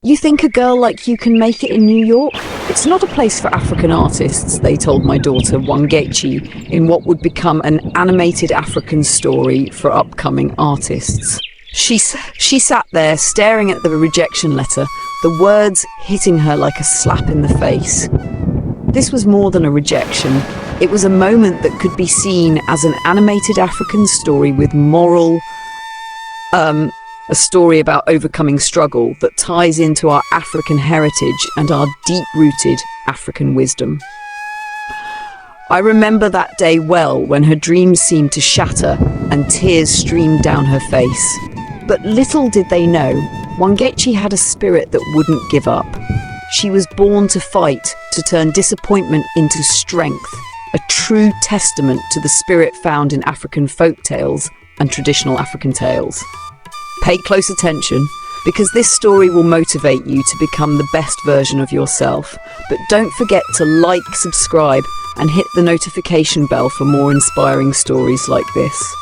"You think a girl like you can make it in New York? It's not a place for African artists," they told my daughter Wangechi in what would become an animated African story for upcoming artists. She sat there staring at the rejection letter, the words hitting her like a slap in the face. This was more than a rejection. It was a moment that could be seen as an animated African story with moral, a story about overcoming struggle that ties into our African heritage and our deep-rooted African wisdom. I remember that day well, when her dreams seemed to shatter and tears streamed down her face. But little did they know, Wangechi had a spirit that wouldn't give up. She was born to fight, to turn disappointment into strength, a true testament to the spirit found in African folktales and traditional African tales. Pay close attention, because this story will motivate you to become the best version of yourself. But don't forget to like, subscribe, and hit the notification bell for more inspiring stories like this.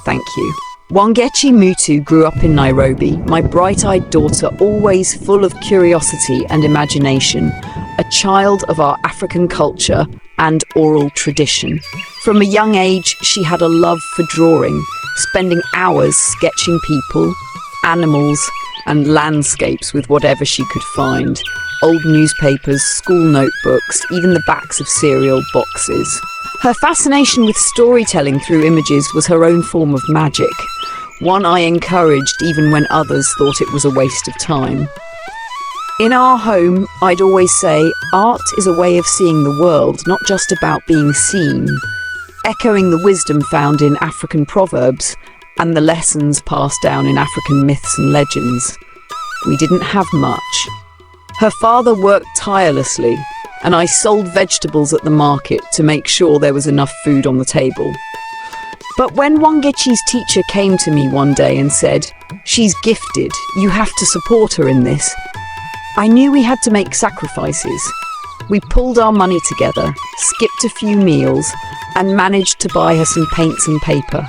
Thank you. Wangechi Mutu grew up in Nairobi, my bright-eyed daughter, always full of curiosity and imagination, a child of our African culture and oral tradition. From a young age, she had a love for drawing, spending hours sketching people, animals, and landscapes with whatever she could find. Old newspapers, school notebooks, even the backs of cereal boxes. Her fascination with storytelling through images was her own form of magic, one I encouraged even when others thought it was a waste of time. In our home, I'd always say, art is a way of seeing the world, not just about being seen, echoing the wisdom found in African proverbs and the lessons passed down in African myths and legends. We didn't have much. Her father worked tirelessly, and I sold vegetables at the market to make sure there was enough food on the table. But when Wangechi's teacher came to me one day and said, "She's gifted, you have to support her in this," I knew we had to make sacrifices. We pulled our money together, skipped a few meals, and managed to buy her some paints and paper.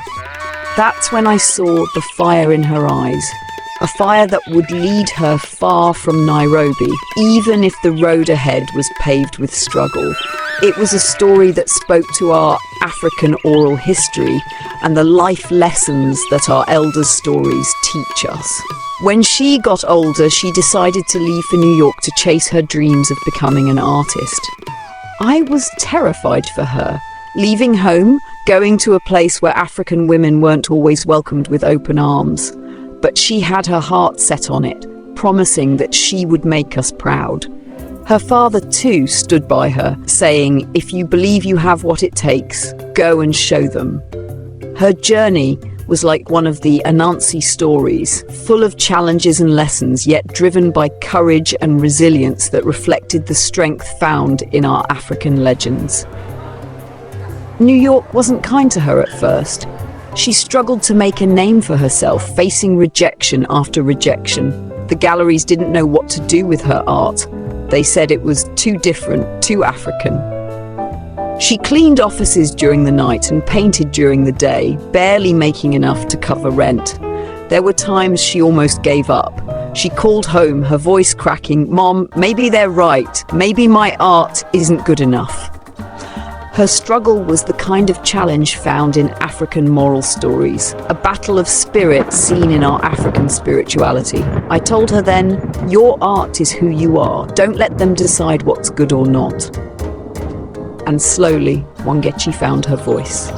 That's when I saw the fire in her eyes, a fire that would lead her far from Nairobi, even if the road ahead was paved with struggle. It was a story that spoke to our African oral history and the life lessons that our elders' stories teach us. When she got older, she decided to leave for New York to chase her dreams of becoming an artist. I was terrified for her, leaving home, going to a place where African women weren't always welcomed with open arms. But she had her heart set on it, promising that she would make us proud. Her father too stood by her, saying, "If you believe you have what it takes, go and show them." Her journey was like one of the Anansi stories, full of challenges and lessons, yet driven by courage and resilience that reflected the strength found in our African legends. New York wasn't kind to her at first. She struggled to make a name for herself, facing rejection after rejection. The galleries didn't know what to do with her art. They said it was too different, too African. She cleaned offices during the night and painted during the day, barely making enough to cover rent. There were times she almost gave up. She called home, her voice cracking, "Mom, maybe they're right. Maybe my art isn't good enough." Her struggle was the kind of challenge found in African moral stories, a battle of spirit seen in our African spirituality. I told her then, "Your art is who you are. Don't let them decide what's good or not." And slowly, Wangechi found her voice.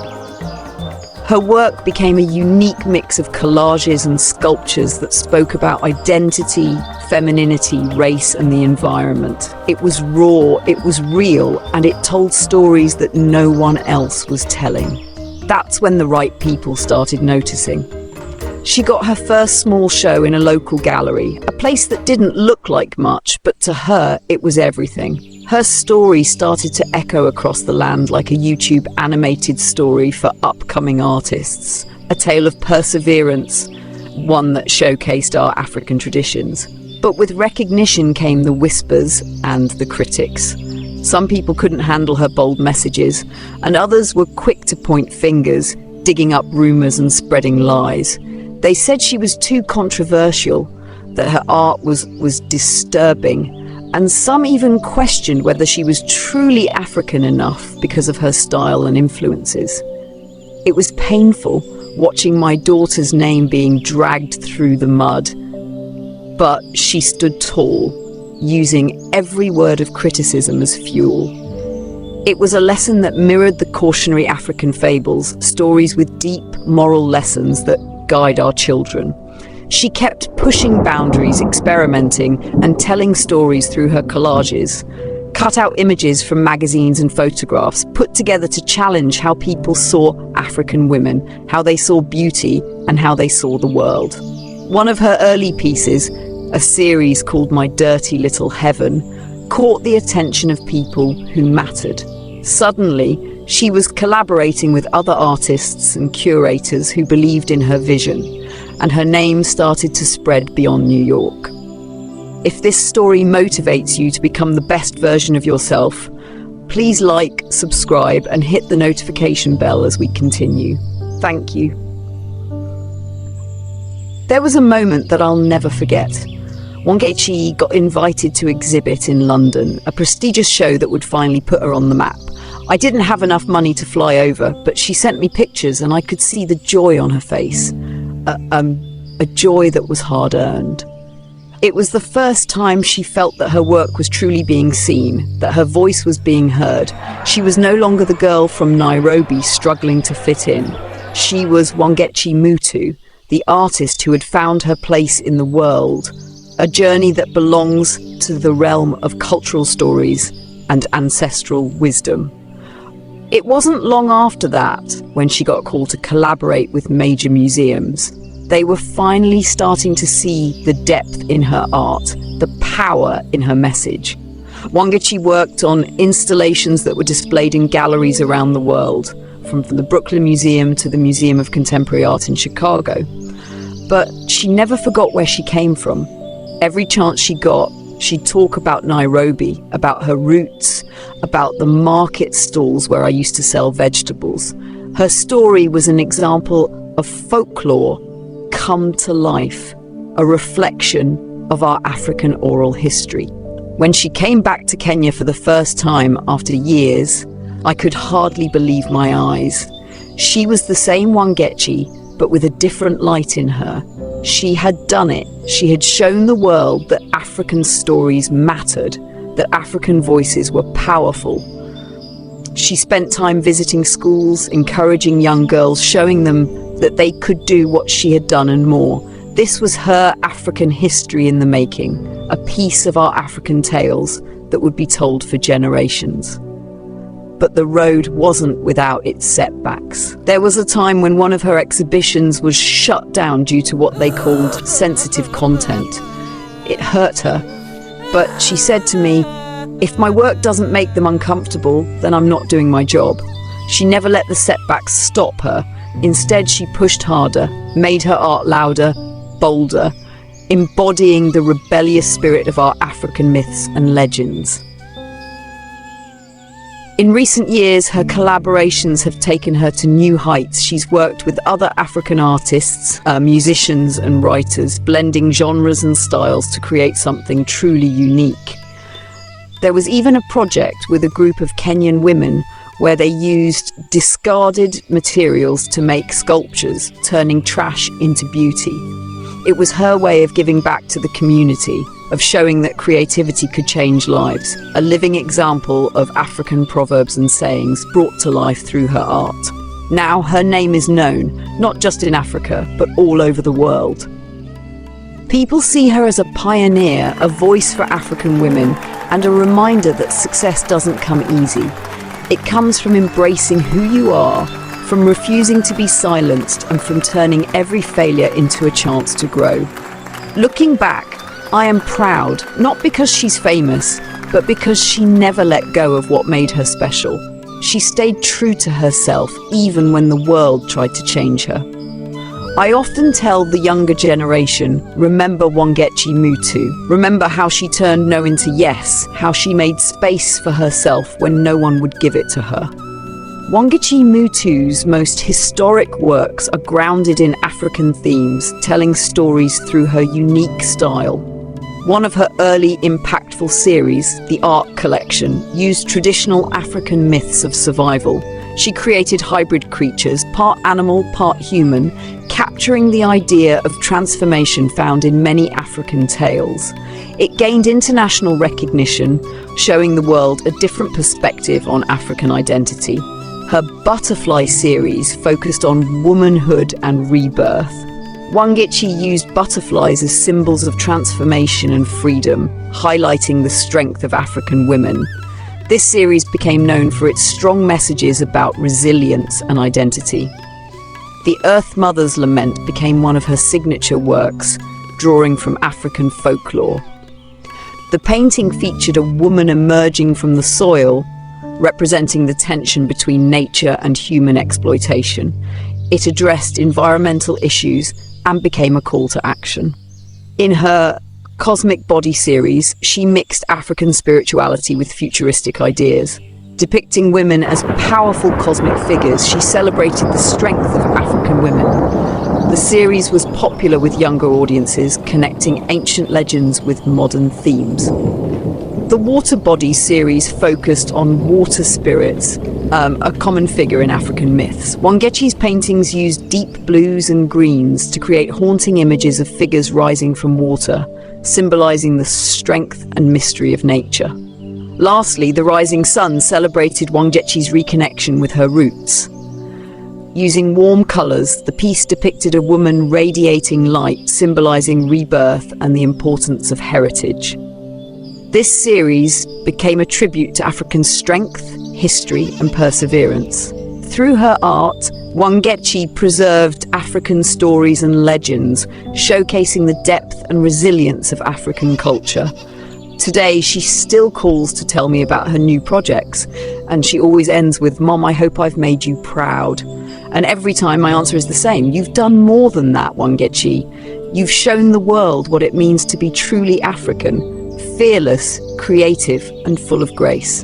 Her work became a unique mix of collages and sculptures that spoke about identity, femininity, race, and the environment. It was raw, it was real, and it told stories that no one else was telling. That's when the right people started noticing. She got her first small show in a local gallery, a place that didn't look like much, but to her, it was everything. Her story started to echo across the land like a YouTube animated story for upcoming artists, a tale of perseverance, one that showcased our African traditions. But with recognition came the whispers and the critics. Some people couldn't handle her bold messages, and others were quick to point fingers, digging up rumors and spreading lies. They said she was too controversial, that her art was disturbing, and some even questioned whether she was truly African enough because of her style and influences. It was painful watching my daughter's name being dragged through the mud, but she stood tall, using every word of criticism as fuel. It was a lesson that mirrored the cautionary African fables, stories with deep moral lessons that guide our children. She kept pushing boundaries, experimenting, and telling stories through her collages. Cut out images from magazines and photographs, put together to challenge how people saw African women, how they saw beauty, and how they saw the world. One of her early pieces, a series called My Dirty Little Heaven, caught the attention of people who mattered. Suddenly, she was collaborating with other artists and curators who believed in her vision, and her name started to spread beyond New York. If this story motivates you to become the best version of yourself, please like, subscribe, and hit the notification bell as we continue. Thank you. There was a moment that I'll never forget. Wangechi got invited to exhibit in London, a prestigious show that would finally put her on the map. I didn't have enough money to fly over, but she sent me pictures and I could see the joy on her face. A joy that was hard-earned. It was the first time she felt that her work was truly being seen, that her voice was being heard. She was no longer the girl from Nairobi struggling to fit in. She was Wangechi Mutu, the artist who had found her place in the world, a journey that belongs to the realm of cultural stories and ancestral wisdom. It wasn't long after that when she got called to collaborate with major museums. They were finally starting to see the depth in her art, the power in her message. Wangechi worked on installations that were displayed in galleries around the world, from the Brooklyn Museum to the Museum of Contemporary Art in Chicago. But she never forgot where she came from. Every chance she got, she'd talk about Nairobi, about her roots, about the market stalls where I used to sell vegetables. Her story was an example of folklore come to life, a reflection of our African oral history. When she came back to Kenya for the first time after years, I could hardly believe my eyes. She was the same Wangechi, but with a different light in her. She had done it. She had shown the world that African stories mattered, that African voices were powerful. She spent time visiting schools, encouraging young girls, showing them that they could do what she had done and more. This was her African history in the making, a piece of our African tales that would be told for generations. But the road wasn't without its setbacks. There was a time when one of her exhibitions was shut down due to what they called sensitive content. It hurt her, but she said to me, "If my work doesn't make them uncomfortable, then I'm not doing my job." She never let the setbacks stop her. Instead, she pushed harder, made her art louder, bolder, embodying the rebellious spirit of our African myths and legends. In recent years, her collaborations have taken her to new heights. She's worked with other African artists, musicians and writers, blending genres and styles to create something truly unique. There was even a project with a group of Kenyan women where they used discarded materials to make sculptures, turning trash into beauty. It was her way of giving back to the community, of showing that creativity could change lives, a living example of African proverbs and sayings brought to life through her art. Now her name is known, not just in Africa, but all over the world. People see her as a pioneer, a voice for African women, and a reminder that success doesn't come easy. It comes from embracing who you are, from refusing to be silenced, and from turning every failure into a chance to grow. Looking back, I am proud, not because she's famous, but because she never let go of what made her special. She stayed true to herself, even when the world tried to change her. I often tell the younger generation, remember Wangechi Mutu. Remember how she turned no into yes, how she made space for herself when no one would give it to her. Wangechi Mutu's most historic works are grounded in African themes, telling stories through her unique style. One of her early impactful series, the Ark Collection, used traditional African myths of survival. She created hybrid creatures, part animal, part human, capturing the idea of transformation found in many African tales. It gained international recognition, showing the world a different perspective on African identity. Her Butterfly series focused on womanhood and rebirth. Wangechi used butterflies as symbols of transformation and freedom, highlighting the strength of African women. This series became known for its strong messages about resilience and identity. The Earth Mother's Lament became one of her signature works, drawing from African folklore. The painting featured a woman emerging from the soil, representing the tension between nature and human exploitation. It addressed environmental issues and became a call to action. In her Cosmic Body series, she mixed African spirituality with futuristic ideas. Depicting women as powerful cosmic figures, she celebrated the strength of African women. The series was popular with younger audiences, connecting ancient legends with modern themes. The Water Body series focused on water spirits, a common figure in African myths. Wangechi's paintings used deep blues and greens to create haunting images of figures rising from water, symbolizing the strength and mystery of nature. Lastly, the Rising Sun celebrated Wangechi's reconnection with her roots. Using warm colors, the piece depicted a woman radiating light, symbolizing rebirth and the importance of heritage. This series became a tribute to African strength, history, and perseverance. Through her art, Wangechi preserved African stories and legends, showcasing the depth and resilience of African culture. Today, she still calls to tell me about her new projects, and she always ends with, "Mom, I hope I've made you proud." And every time my answer is the same: you've done more than that, Wangechi. You've shown the world what it means to be truly African, fearless, creative, and full of grace.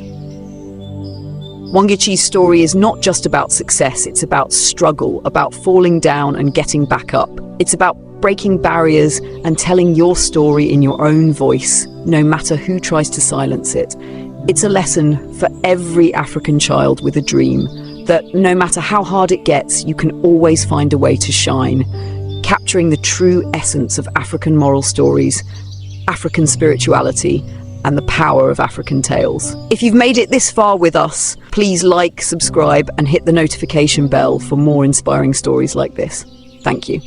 Wangechi's story is not just about success, it's about struggle, about falling down and getting back up. It's about breaking barriers and telling your story in your own voice, no matter who tries to silence it. It's a lesson for every African child with a dream, that no matter how hard it gets, you can always find a way to shine, capturing the true essence of African moral stories, African spirituality, and the power of African tales. If you've made it this far with us, please like, subscribe, and hit the notification bell for more inspiring stories like this. Thank you.